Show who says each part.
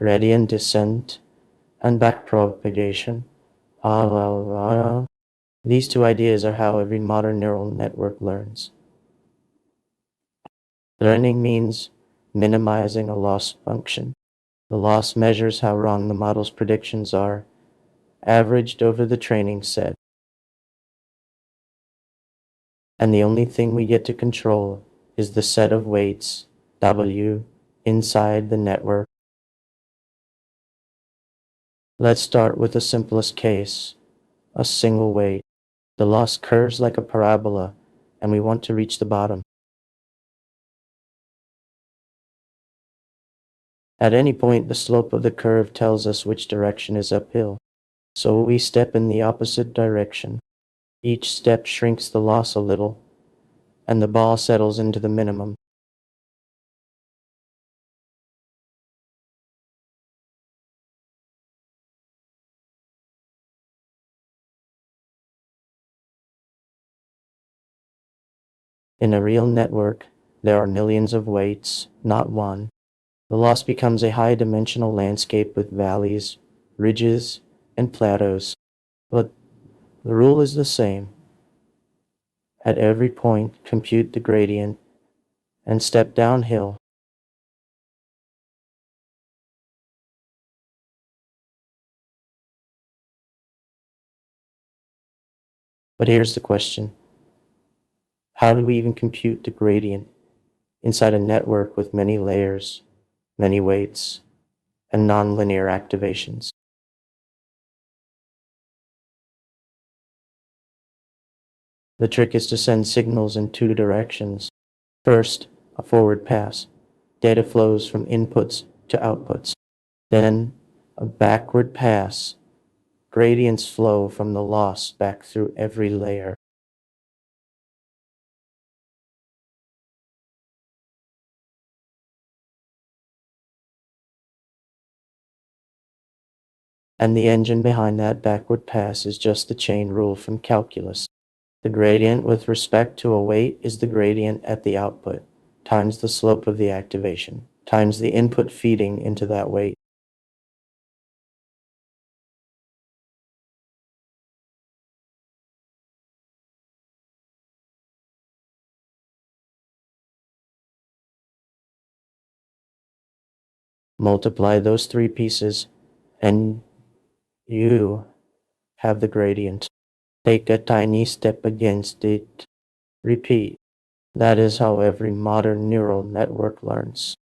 Speaker 1: gradient descent, and backpropagation. These two ideas are how every modern neural network learns. Learning means minimizing a loss function. The loss measures how wrong the model's predictions are, averaged over the training set. And the only thing we get to control is the set of weights, W, inside the network. Let's start with the simplest case, a single weight. The loss curves like a parabola, and we want to reach the bottom. At any point, the slope of the curve tells us which direction is uphill, so we step in the opposite direction. Each step shrinks the loss a little, and the ball settles into the minimum. In a real network, there are millions of weights, not one. The loss becomes a high-dimensional landscape with valleys, ridges, and plateaus. But the rule is the same. At every point, compute the gradient and step downhill. But here's the question. How do we even compute the gradient inside a network with many layers, many weights, and nonlinear activations? The trick is to send signals in two directions. First, a forward pass. Data flows from inputs to outputs. Then, a backward pass. Gradients flow from the loss back through every layer. And the engine behind that backward pass is just the chain rule from calculus. The gradient with respect to a weight is the gradient at the output, times the slope of the activation, times the input feeding into that weight. Multiply those three pieces, and you have the gradient. Take a tiny step against it. Repeat. That is how every modern neural network learns.